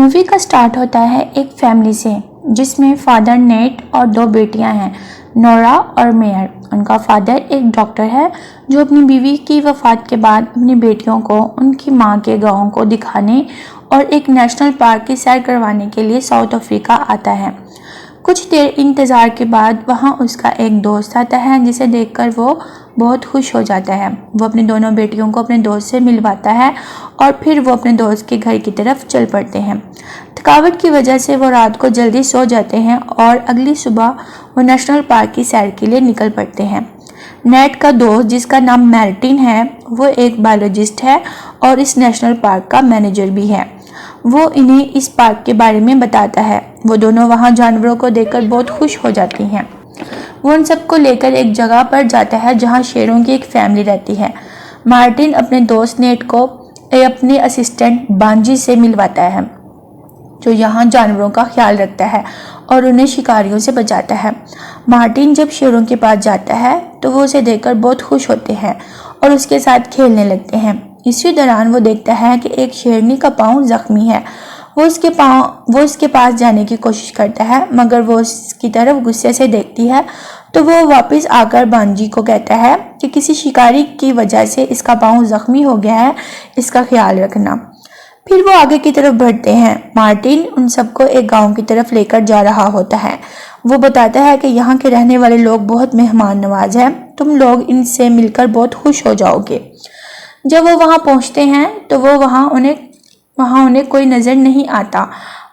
Movie का start होता है एक फैमिली से जिसमें फादर नेट और दो बेटियां हैं, नोरा और मेयर। उनका फादर एक डॉक्टर है जो अपनी बीवी की वफात के बाद अपनी बेटियों को उनकी मां के गांव को दिखाने और एक नेशनल पार्क की सैर करवाने के लिए साउथ अफ्रीका आता है। कुछ देर इंतज़ार के बाद वहाँ उसका एक दोस्त आता है जिसे देखकर वो बहुत खुश हो जाता है। वो अपनी दोनों बेटियों को अपने दोस्त से मिलवाता है और फिर वो अपने दोस्त के घर की तरफ चल पड़ते हैं। थकावट की वजह से वो रात को जल्दी सो जाते हैं और अगली सुबह वो नेशनल पार्क की सैर के लिए निकल पड़ते हैं। नेट का दोस्त जिसका नाम मार्टिन है, वो एक बायोलॉजिस्ट है और इस नेशनल पार्क का मैनेजर भी है। वो इन्हें इस पार्क के बारे में बताता है। वो दोनों वहाँ जानवरों को देखकर बहुत खुश हो जाती हैं। वो उन सबको लेकर एक जगह पर जाता है जहाँ शेरों की एक फैमिली रहती है। मार्टिन अपने दोस्त नेट को अपने असिस्टेंट बांजी से मिलवाता है जो यहाँ जानवरों का ख्याल रखता है और उन्हें शिकारियों से बचाता है। मार्टिन जब शेरों के पास जाता है तो वो उसे देखकर बहुत खुश होते हैं और उसके साथ खेलने लगते हैं। इसी दौरान वो देखता है कि एक शेरनी का पाँव जख्मी है। वो उसके पास जाने की कोशिश करता है मगर वो उसकी तरफ गुस्से से देखती है तो वो वापस आकर बांजी को कहता है कि किसी शिकारी की वजह से इसका पाँव जख्मी हो गया है, इसका ख्याल रखना। फिर वो आगे की तरफ बढ़ते हैं। मार्टिन उन सबको एक गांव की तरफ लेकर जा रहा होता है। वो बताता है कि यहाँ के रहने वाले लोग बहुत मेहमान नवाज हैं, तुम लोग इनसे मिलकर बहुत खुश हो जाओगे। जब वो वहाँ पहुँचते हैं तो वहाँ उन्हें कोई नज़र नहीं आता।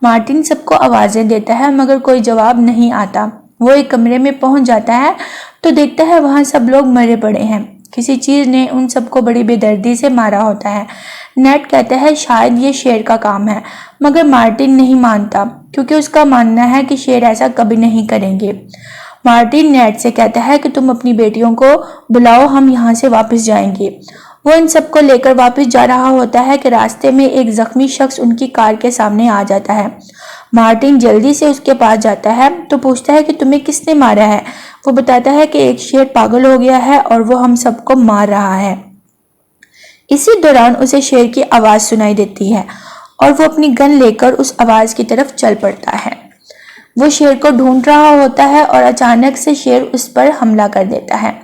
मार्टिन सबको आवाज़ें देता है मगर कोई जवाब नहीं आता। वो एक कमरे में पहुँच जाता है तो देखता है वहाँ सब लोग मरे पड़े हैं। किसी चीज़ ने उन सबको बड़ी बेदर्दी से मारा होता है। नेट कहता है शायद ये शेर का काम है मगर मार्टिन नहीं मानता क्योंकि उसका मानना है कि शेर ऐसा कभी नहीं करेंगे। मार्टिन नेट से कहता है कि तुम अपनी बेटियों को बुलाओ, हम यहाँ से वापस जाएंगे। वो इन सबको लेकर वापस जा रहा होता है कि रास्ते में एक जख्मी शख्स उनकी कार के सामने आ जाता है। मार्टिन जल्दी से उसके पास जाता है तो पूछता है कि तुम्हें किसने मारा है। वो बताता है कि एक शेर पागल हो गया है और वो हम सबको मार रहा है। इसी दौरान उसे शेर की आवाज़ सुनाई देती है और वो अपनी गन लेकर उस आवाज़ की तरफ चल पड़ता है। वो शेर को ढूंढ रहा होता है और अचानक से शेर उस पर हमला कर देता है।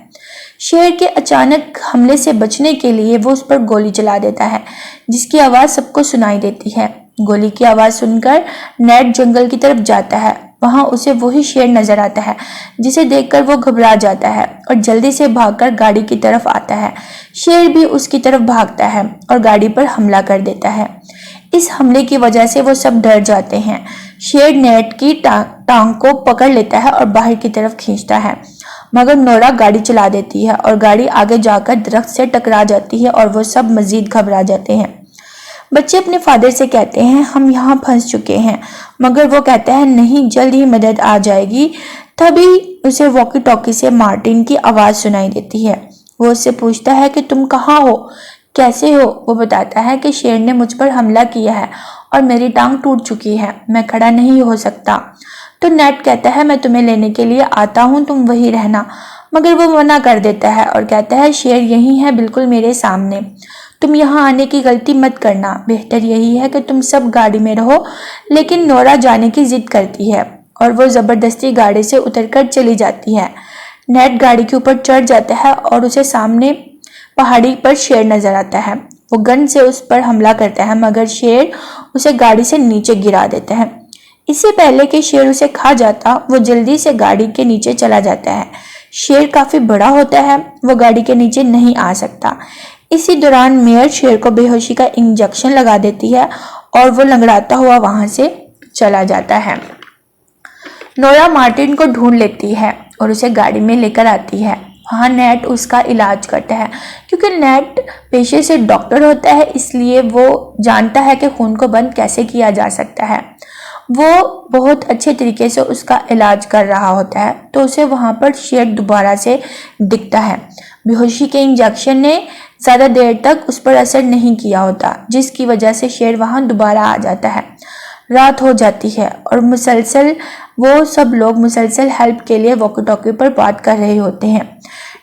शेर के अचानक हमले से बचने के लिए वो उस पर गोली चला देता है जिसकी आवाज़ सबको सुनाई देती है। गोली की आवाज़ सुनकर नेट जंगल की तरफ जाता है। वहाँ उसे वही शेर नजर आता है जिसे देखकर वो घबरा जाता है और जल्दी से भागकर गाड़ी की तरफ आता है। शेर भी उसकी तरफ भागता है और गाड़ी पर हमला कर देता है। इस हमले की वजह से वो सब डर जाते हैं। शेर नेट की टांग को पकड़ लेता है और बाहर की तरफ खींचता है मगर नोरा गाड़ी चला देती है और गाड़ी आगे जाकर दरख्त से टकरा जाती है और वो सब मजीद घबरा जाते हैं। बच्चे अपने फादर से कहते हैं हम यहाँ फंस चुके हैं मगर वो कहता है नहीं, जल्द ही मदद आ जाएगी। तभी उसे वॉकी टॉकी से मार्टिन की आवाज़ सुनाई देती है। वो उससे पूछता है कि तुम कहाँ हो, कैसे हो। वो बताता है कि शेर ने मुझ पर हमला किया है और मेरी टांग टूट चुकी है, मैं खड़ा नहीं हो सकता। तो नेट कहता है मैं तुम्हें लेने के लिए आता हूँ, तुम वहीं रहना। मगर वो मना कर देता है और कहता है शेर यही है, बिल्कुल मेरे सामने। तुम यहाँ आने की गलती मत करना, बेहतर यही है कि तुम सब गाड़ी में रहो। लेकिन नोरा जाने की जिद करती है और वो ज़बरदस्ती गाड़ी से उतरकर चली जाती है। नेट गाड़ी के ऊपर चढ़ जाता है और उसे सामने पहाड़ी पर शेर नजर आता है। वो गन से उस पर हमला करता है मगर शेर उसे गाड़ी से नीचे गिरा देता है। इससे पहले कि शेर उसे खा जाता वो जल्दी से गाड़ी के नीचे चला जाता है। शेर काफ़ी बड़ा होता है, वो गाड़ी के नीचे नहीं आ सकता। इसी दौरान मेयर शेर को बेहोशी का इंजेक्शन लगा देती है और वो लंगड़ाता हुआ वहां से चला जाता है। नोरा मार्टिन को ढूंढ लेती है और उसे गाड़ी में लेकर आती है। वहाँ नेट उसका इलाज करता है। क्योंकि नेट पेशे से डॉक्टर होता है इसलिए वो जानता है कि खून को बंद कैसे किया जा सकता है। वो बहुत अच्छे तरीके से उसका इलाज कर रहा होता है तो उसे वहाँ पर शेर दोबारा से दिखता है। बेहोशी के इंजेक्शन ने ज़्यादा देर तक उस पर असर नहीं किया होता जिसकी वजह से शेर वहाँ दोबारा आ जाता है। रात हो जाती है और वो सब लोग मुसलसल हेल्प के लिए वॉकी टॉकी पर बात कर रहे होते हैं।